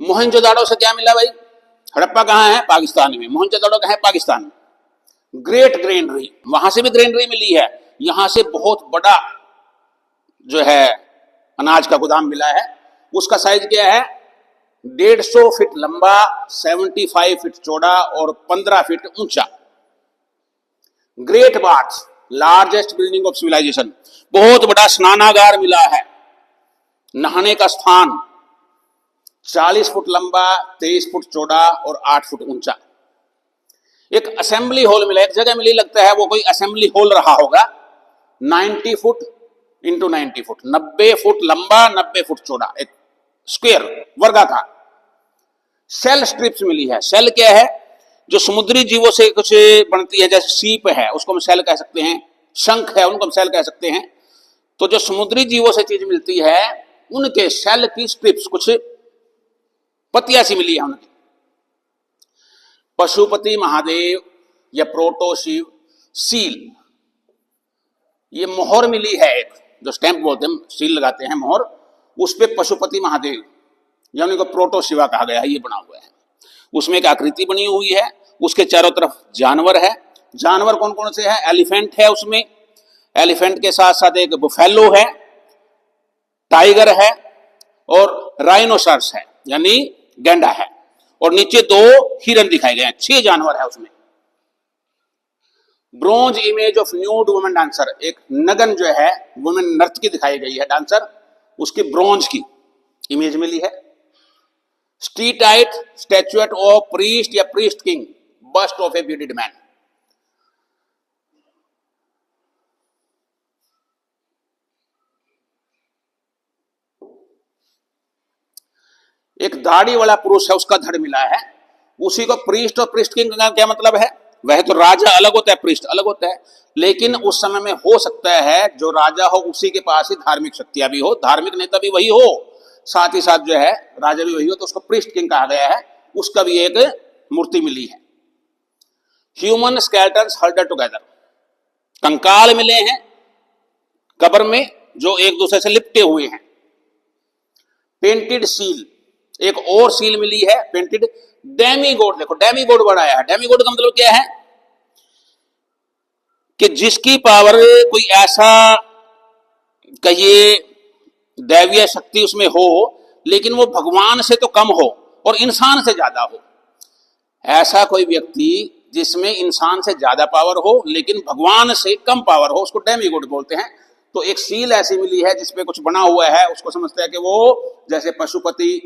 मोहनजोदाड़ो से क्या मिला भाई? हड़प्पा कहाँ है? पाकिस्तान में। मोहनजोदाड़ो कहाँ है? पाकिस्तान में। ग्रेट ग्रेनरी, वहां से भी ग्रेनरी मिली है। यहां से बहुत बड़ा जो है अनाज का गोदाम मिला है। उसका साइज क्या है? 150 फीट लंबा, 75 फीट चौड़ा और 15 फीट ऊंचा। Great bath, largest building of civilization, बहुत बड़ा स्नानागार मिला है। नहाने का स्थान 40 फुट लंबा, 23 फुट चौड़ा और 8 फुट ऊंचा। एक असेंबली हॉल मिला, एक जगह मिली, लगता है वो कोई असेंबली हॉल रहा होगा। 90 फुट इंटू 90 फुट, 90 फुट लंबा, 90 फुट चौड़ा, एक स्क्वायर, वर्गाकार। सेल स्ट्रिप्स मिली है। सेल क्या है? जो समुद्री जीवों से कुछ बनती है, जैसे सीप है उसको हम सेल कह सकते हैं, शंख है उनको हम सेल कह सकते हैं। तो जो समुद्री जीवों से चीज मिलती है उनके सेल की स्ट्रिप्स, कुछ पत्तियां सी मिली है उनकी। पशुपति महादेव या प्रोटो शिव सील, ये मोहर मिली है, एक जो स्टैंप बोलते हैं, सील लगाते हैं मोहर, उस पे पशुपति महादेव यानी को प्रोटो शिवा कहा गया है, ये बना हुआ है। उसमें एक आकृति बनी हुई है, उसके चारों तरफ जानवर है। जानवर कौन कौन से हैं? एलिफेंट है उसमें, एलिफेंट के साथ साथ एक बुफेलो है, टाइगर है और राइनोसरस है यानी गैंडा है, और नीचे 2 हिरन दिखाए गए हैं। 6 जानवर है उसमें। Bronze image of nude women dancer, एक नगन जो है वुमेन नर्तकी दिखाई गई है, डांसर, उसकी ब्रोंज की इमेज मिली है। स्ट्रीटाइट स्टैचुएट ऑफ प्रीस्ट या priest king, bust of a bearded man. एक दाढ़ी वाला पुरुष है, उसका धड़ मिला है, उसी को प्रीस्ट और प्रीस्ट किंग का क्या मतलब है? वह तो राजा अलग होता है, प्रीस्ट अलग होता है, लेकिन उस समय में हो सकता है जो राजा हो उसी के पास ही धार्मिक शक्तियां भी हो, धार्मिक नेता भी वही हो, साथ ही साथ जो है राजा भी वही हो, तो उसको प्रीस्ट किंग कहा गया है। उसका भी एक मूर्ति मिली है। ह्यूमन स्केलेटन्स हल्डर टुगेदर, कंकाल मिले हैं कब्र में जो एक दूसरे से लिपटे हुए हैं। पेंटेड सील, एक और सील मिली है पेंटेड। डेमीगॉड, देखो डेमीगॉड वर्ड आया है। डेमीगॉड का मतलब क्या है? कि जिसकी पावर कोई ऐसा कहिए दैवीय शक्ति उसमें हो, लेकिन वो भगवान से तो कम हो और इंसान से ज्यादा हो। ऐसा कोई व्यक्ति जिसमें इंसान से ज्यादा पावर हो लेकिन भगवान से कम पावर हो, उसको डेमीगॉड बोलते हैं। तो एक सील ऐसी मिली है जिसपे कुछ बना हुआ है, उसको समझते हैं कि वो जैसे पशुपति